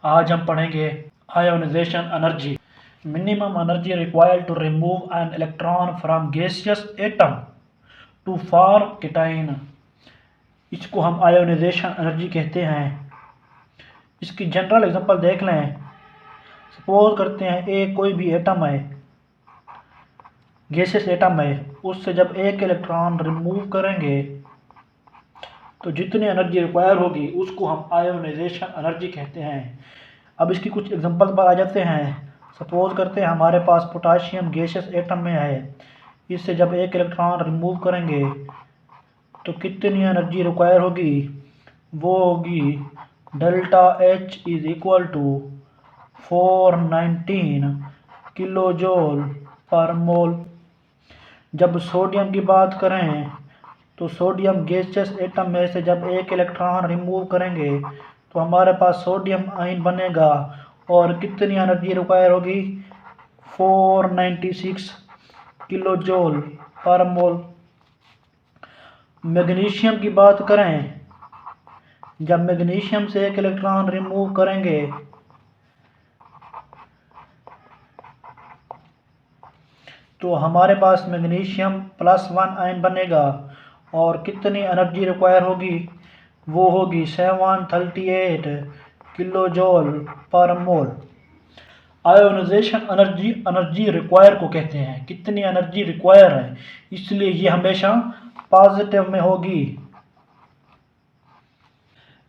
आज हम पढ़ेंगे ionisation energy. Minimum energy required to remove an electron from gaseous atom to form cation. इसको हम आयोनाइजेशन एनर्जी कहते हैं। इसकी जनरल एग्जांपल देख लें। सपोज करते हैं एक कोई भी एटम है, गैसियस एटम है, उससे जब एक इलेक्ट्रॉन रिमूव करेंगे तो जितनी एनर्जी रिक्वायर होगी उसको हम आयोनाइजेशन एनर्जी कहते हैं। अब इसकी कुछ एग्जांपल पर आ जाते हैं। सपोज करते हैं हमारे पास पोटाशियम गैसियस एटम में है, इससे जब एक इलेक्ट्रॉन रिमूव करेंगे तो कितनी एनर्जी रिक्वायर होगी, वो होगी delta H is equal to 419 kilo joule per mole. जब सोडियम की बात करें तो सोडियम गैसियस एटम में से जब एक इलेक्ट्रॉन रिमूव करेंगे तो हमारे पास सोडियम आयन बनेगा और कितनी एनर्जी रिक्वायर होगी, 496 किलो जूल पर मोल। मैग्नीशियम की बात करें, जब मैग्नीशियम से एक इलेक्ट्रॉन रिमूव करेंगे तो हमारे पास मैग्नीशियम +1 आयन बनेगा और कितनी एनर्जी रिक्वायर होगी, वो होगी 738 किलो जूल पर मोल। आयोनाइजेशन एनर्जी रिक्वायर को कहते हैं, कितनी एनर्जी रिक्वायर है, इसलिए ये हमेशा पॉजिटिव में होगी।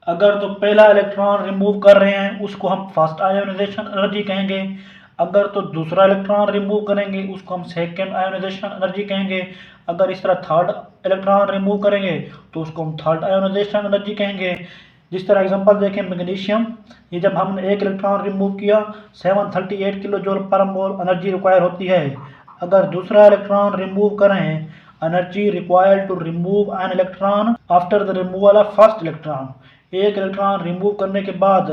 अगर तो पहला इलेक्ट्रॉन रिमूव कर रहे हैं उसको हम फर्स्ट आयोनाइजेशन एनर्जी कहेंगे। अगर तो दूसरा इलेक्ट्रॉन रिमूव करेंगे उसको हम सेकेंड आयोनाइजेशन एनर्जी कहेंगे। अगर इस तरह थर्ड इलेक्ट्रॉन रिमूव करेंगे तो उसको हम थर्ड आयोनाइजेशन एनर्जी कहेंगे। जिस तरह एग्जांपल देखें, मैग्नीशियम, ये जब हमने एक इलेक्ट्रॉन रिमूव किया 738 किलो जूल पर मोल एनर्जी रिक्वायर होती है। अगर दूसरा इलेक्ट्रॉन रिमूव करें, energy required to remove an electron after the removal of first electron, एक इलेक्ट्रॉन रिमूव करने के बाद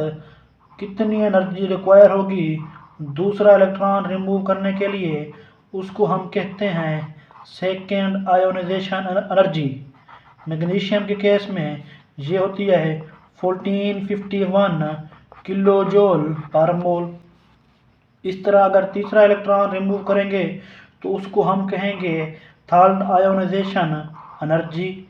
कितनी एनर्जी रिक्वायर होगी दूसरा इलेक्ट्रॉन रिमूव करने के लिए, उसको हम कहते हैं सेकेंड आयोनाइजेशन एनर्जी। मैग्नीशियम के केस में ये होती है 1451 किलो जूल पर मोल। इस तरह अगर तीसरा इलेक्ट्रॉन रिमूव करेंगे तो उसको हम कहेंगे third ionization energy,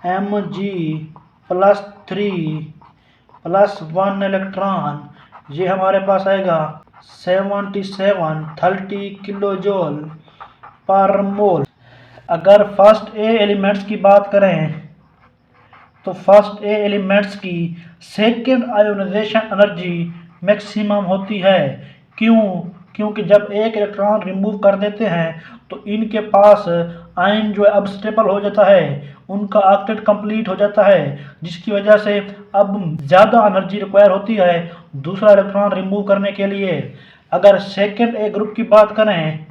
Mg+3+1 electron, ये हमारे पास आएगा 7730 किलो जूल पर मोल। अगर फर्स्ट ए एलिमेंट्स की बात करें तो फर्स्ट ए एलिमेंट्स की सेकेंड आयोनाइजेशन एनर्जी मैक्सिमम होती है। क्यों? क्योंकि जब एक इलेक्ट्रॉन रिमूव कर देते हैं तो इनके पास आयन जो है अब स्टेबल हो जाता है, उनका ऑक्टेट कंप्लीट हो जाता है, जिसकी वजह से अब ज़्यादा एनर्जी रिक्वायर होती है दूसरा इलेक्ट्रॉन रिमूव करने के लिए। अगर सेकेंड ए ग्रुप की बात करें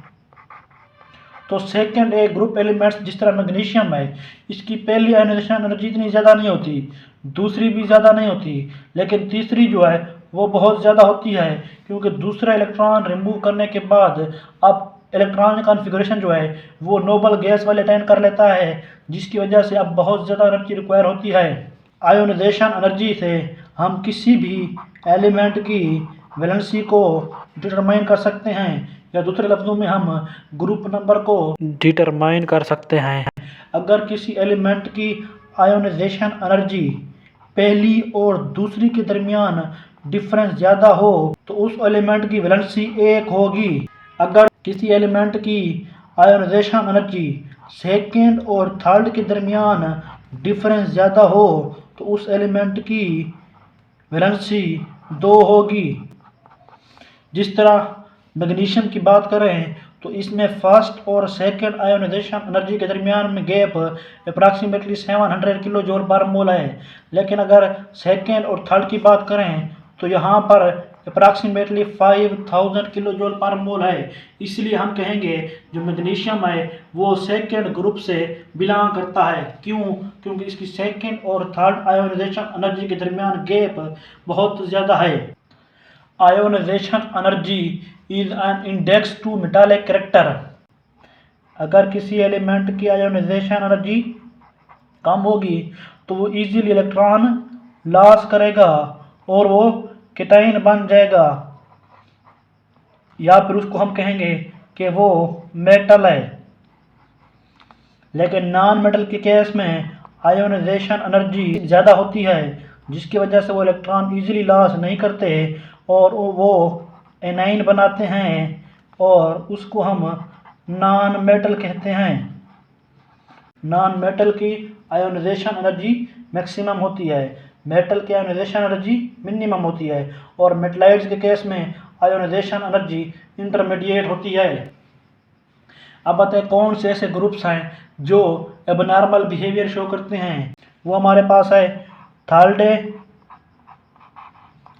तो सेकेंड ए ग्रुप एलिमेंट्स जिस तरह मैग्नीशियम है, इसकी पहली आयोनाइजेशन एनर्जी इतनी ज़्यादा नहीं होती, दूसरी भी ज़्यादा नहीं होती, लेकिन तीसरी जो है वो बहुत ज़्यादा होती है, क्योंकि दूसरा इलेक्ट्रॉन रिमूव करने के बाद अब इलेक्ट्रॉन कॉन्फ़िगरेशन जो है वो नोबल गैस वाले अटेन कर लेता है, जिसकी वजह से अब बहुत ज़्यादा एनर्जी रिक्वायर होती है। आयोनाइजेशन एनर्जी से हम किसी भी एलिमेंट की वैलेंसी को डिटरमाइन कर सकते हैं, या दूसरे लफ्ज़ों में हम ग्रुप नंबर को डिटरमाइन कर सकते हैं। अगर किसी एलिमेंट की आयोनाइजेशन एनर्जी पहली और दूसरी के दरमियान डिफरेंस ज़्यादा हो तो उस एलिमेंट की वैलेंसी 1 होगी। अगर किसी एलिमेंट की आयोनाइजेशन एनर्जी सेकेंड और थर्ड के दरमियान डिफरेंस ज़्यादा हो तो उस एलिमेंट की वैलेंसी 2 होगी। जिस तरह मैग्नीशियम की बात करें तो इसमें फर्स्ट और सेकेंड आयोनाइजेशन एनर्जी के दरमियान में gap approximately 700 kilo joule per मोल है, लेकिन अगर सेकेंड और थर्ड की बात करें तो यहाँ पर अप्रॉक्सीमेटली 5000 किलो जूल पर मोल है। इसलिए हम कहेंगे जो मैग्नीशियम है वो सेकेंड ग्रुप से बिलोंग करता है। क्यों? क्योंकि इसकी सेकेंड और थर्ड आयोनाइजेशन एनर्जी के दरमियान गैप बहुत ज़्यादा है। Ionisation energy is an index to metallic character. अगर किसी एलिमेंट की आयोनाइजेशन एनर्जी कम होगी तो वो इजीली इलेक्ट्रॉन लॉस करेगा और वो केटाइन बन जाएगा, या फिर उसको हम कहेंगे कि वो मेटल है। लेकिन नॉन मेटल के केस में आयोनाइजेशन एनर्जी ज़्यादा होती है, जिसकी वजह से वो इलेक्ट्रॉन इजीली लॉस नहीं करते और वो एनाइन बनाते हैं, और उसको हम नॉन मेटल कहते हैं। नॉन मेटल की आयोनाइजेशन एनर्जी मैक्सिमम होती है, मेटल की आयोनाइजेशन एनर्जी मिनिमम होती है, और मेटलाइट्स के केस में आयोनाइजेशन एनर्जी इंटरमीडिएट होती है। अब बताएं कौन से ऐसे ग्रुप्स हैं जो एबनॉर्मल बिहेवियर शो करते हैं। वो हमारे पास है थर्ड ए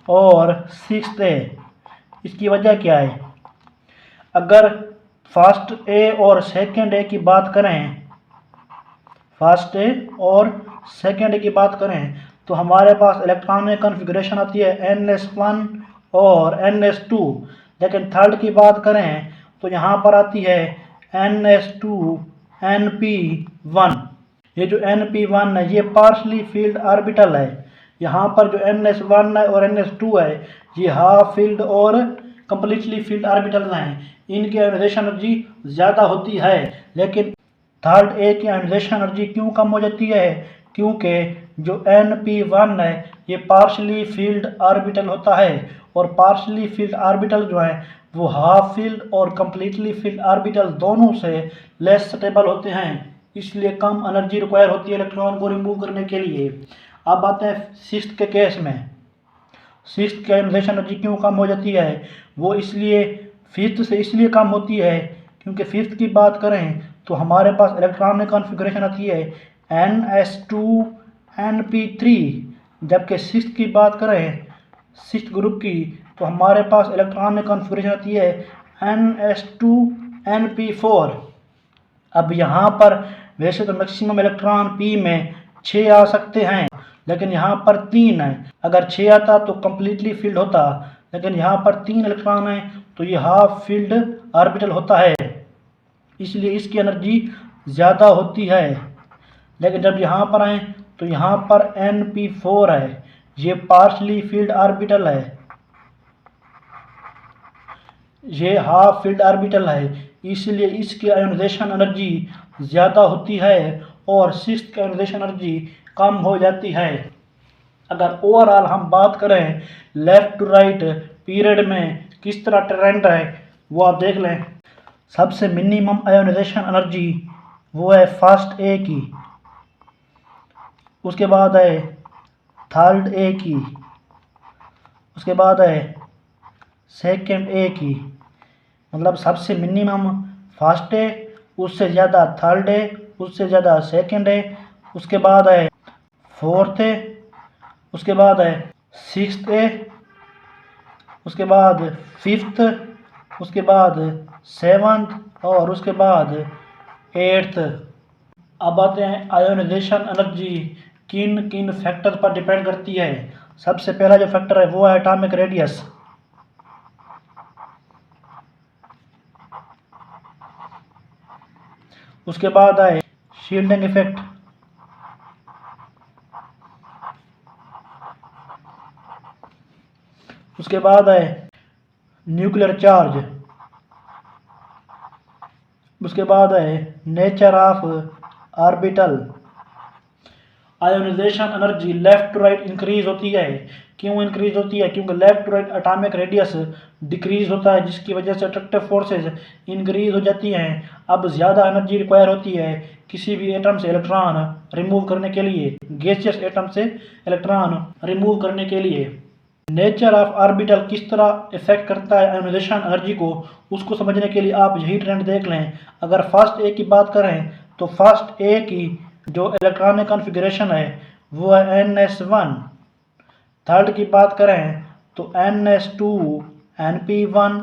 और सिक्स्थ ए। इसकी वजह क्या है? अगर फर्स्ट ए और सेकंड ए की बात करें, फर्स्ट ए और सेकंड ए की बात करें तो हमारे पास इलेक्ट्रॉनिक कॉन्फ़िगरेशन आती है NS1 और NS2। लेकिन थर्ड की बात करें तो यहाँ पर आती है NS2 NP1। ये जो NP1 है ये पार्शली फील्ड ऑर्बिटल है। यहाँ पर जो NS1 है और NS2 है ये हाफ फील्ड और कंप्लीटली फील्ड ऑर्बिटल्स हैं। इनकी आयोनाइजेशन एनर्जी ज़्यादा होती है, लेकिन थर्ड ए की आयोनाइजेशन एनर्जी क्यों कम हो जाती है? क्योंकि जो NP1 है ये पार्शली फील्ड ऑर्बिटल होता है, और पार्शली फील्ड ऑर्बिटल जो है वो हाफ फील्ड और कंप्लीटली फील्ड ऑर्बिटल दोनों से लेस स्टेबल होते हैं, इसलिए कम एनर्जी रिक्वायर होती है इलेक्ट्रॉन को रिमूव करने के लिए। अब आते हैं सिक्स्थ के केस में। सिक्स्थ की आयोनाइजेशन एनर्जी क्यों कम हो जाती है? वो इसलिए फिफ्थ से इसलिए कम होती है क्योंकि फिफ्थ की बात करें तो हमारे पास इलेक्ट्रॉनिक कॉन्फ़िगरेशन आती है NS2 NP3, जबकि सिक्स्थ की बात करें सिक्स्थ ग्रुप की तो हमारे पास इलेक्ट्रॉनिक कॉन्फ़िगरेशन आती है NS2 NP4। अब यहाँ पर वैसे तो मैक्सिमम इलेक्ट्रॉन P में 6 आ सकते हैं, लेकिन यहाँ पर 3 है। अगर 6 आता तो कम्प्लीटली फील्ड होता, लेकिन यहाँ पर 3 इलेक्ट्रॉन है तो ये हाफ फील्ड ऑर्बिटल होता है, इसलिए इसकी एनर्जी ज़्यादा होती है। लेकिन जब यहाँ पर आए तो यहाँ पर NP4 है, ये पार्शली फील्ड ऑर्बिटल है, ये हाफ फील्ड ऑर्बिटल है, इसलिए इसकी आयोनाइजेशन एनर्जी ज़्यादा होती है और सिक्स्थ की आयोनाइजेशन एनर्जी कम हो जाती है। अगर ओवरऑल हम बात करें लेफ्ट टू राइट पीरियड में किस तरह ट्रेंड है वो आप देख लें। सबसे मिनिमम आयोनाइजेशन एनर्जी वो है फर्स्ट ए की, उसके बाद है थर्ड ए की, उसके बाद है सेकंड ए की। मतलब सबसे मिनिमम फर्स्ट ए, उससे ज़्यादा थर्ड ए, उससे ज़्यादा सेकंड ए, उसके बाद है फोर्थ ए, उसके बाद है सिक्स्थ ए, उसके बाद फिफ्थ, उसके बाद सेवन्थ और उसके बाद एट्थ। अब आते हैं आयोनाइजेशन एनर्जी किन किन फैक्टर पर डिपेंड करती है। सबसे पहला जो फैक्टर है वो है एटॉमिक रेडियस। उसके बाद है शील्डिंग इफेक्ट, उसके बाद है न्यूक्लियर चार्ज, उसके बाद है nature of orbital. Ionisation energy left to right increase होती है। क्यों इंक्रीज होती है? क्योंकि left to right atomic radius decrease होता है, जिसकी वजह से अट्रैक्टिव फोर्सेस इंक्रीज हो जाती हैं। अब ज़्यादा एनर्जी रिक्वायर होती है किसी भी एटम से इलेक्ट्रॉन रिमूव करने के लिए, गैसियस एटम से इलेक्ट्रॉन रिमूव करने के लिए। नेचर ऑफ ऑर्बिटल किस तरह इफेक्ट करता है आयोनाइजेशन एनर्जी को, उसको समझने के लिए आप यही ट्रेंड देख लें। अगर फर्स्ट ए की बात करें तो फर्स्ट ए की जो इलेक्ट्रॉनिक कॉन्फ़िगरेशन है वो है NS1। थर्ड की बात करें तो NS2 NP1।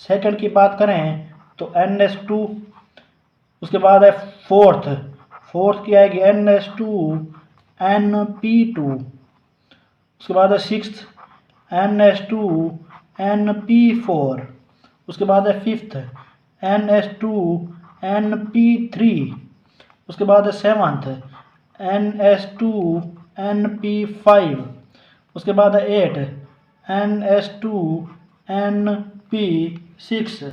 सेकंड की बात करें तो NS2। उसके बाद है फोर्थ, फोर्थ की आएगी NS2 NP2। उसके बाद है सिक्स्थ NS2 NP4। उसके बाद है फिफ्थ NS2 NP3। उसके बाद है सेवन्थ NS2 NP5। उसके बाद है एट NH2NP6।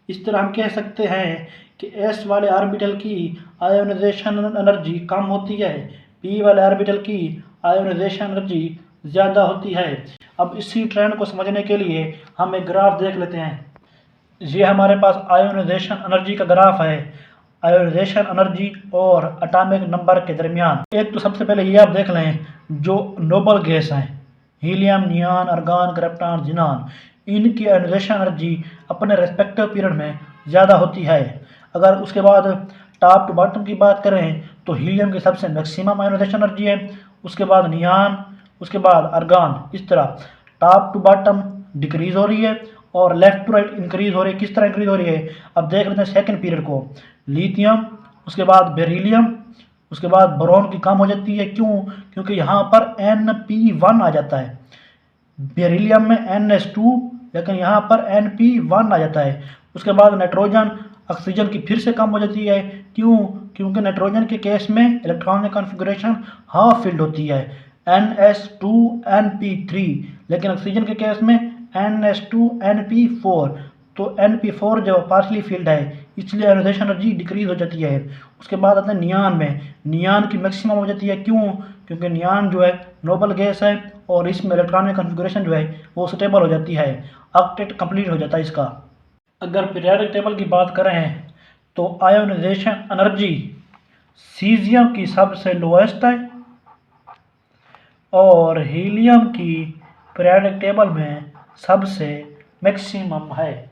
इस तरह हम कह सकते हैं कि S वाले ऑर्बिटल की आयोनाइजेशन एनर्जी कम होती है, P वाले ऑर्बिटल की आयोनाइजेशन एनर्जी ज़्यादा होती है। अब इसी ट्रेंड को समझने के लिए हम एक ग्राफ देख लेते हैं। ये हमारे पास आयोनाइजेशन एनर्जी का ग्राफ है, आयोनाइजेशन एनर्जी और एटॉमिक नंबर के दरमियान। एक तो सबसे पहले ये आप देख लें, जो नोबल गैस हैं, helium, neon, argon, krypton, xenon, इनकी आयोनाइजेशन एनर्जी अपने रेस्पेक्टिव पीरियड में ज़्यादा होती है। अगर उसके बाद टॉप टू बॉटम की बात करें तो हीलियम की सबसे मैक्सिमम आयोनाइजेशन एनर्जी है, उसके बाद नियॉन, उसके बाद आर्गन। इस तरह टॉप टू बॉटम डिक्रीज हो रही है और लेफ्ट टू राइट इंक्रीज हो रही है। किस तरह इंक्रीज हो रही है, अब देख लेते हैं सेकंड पीरियड को। लिथियम, उसके बाद बेरिलियम, उसके बाद बोरॉन की कम हो जाती है। क्यों? क्योंकि यहाँ पर Np1 आ जाता है। बेरिलियम में NH2, लेकिन यहाँ पर Np1 आ जाता है। उसके बाद नाइट्रोजन, ऑक्सीजन की फिर से कम हो जाती है। क्यों? क्योंकि नाइट्रोजन के केस में इलेक्ट्रॉनिक कॉन्फ़िगरेशन हाफ फिल्ड होती है, NH2NP3, लेकिन ऑक्सीजन के केस में NH2NP4। तो NP4 जो पार्शली फील्ड है, इसलिए आयोनाइजेशन एनर्जी डिक्रीज हो जाती है। उसके बाद आते हैं नियॉन में। नियॉन की मैक्सिमम हो जाती है। क्यों? क्योंकि नियॉन जो है नोबल गैस है और इसमें इलेक्ट्रॉनिक कॉन्फ़िगरेशन जो है वो स्टेबल हो जाती है, ऑक्टेट कंप्लीट हो जाता है इसका। अगर पीरियोडिक टेबल की बात करें तो आयोनाइजेशन एनर्जी सीजियम की सबसे लोएस्ट है और हीलियम की पीरियोडिक टेबल में सबसे मैक्सिमम है।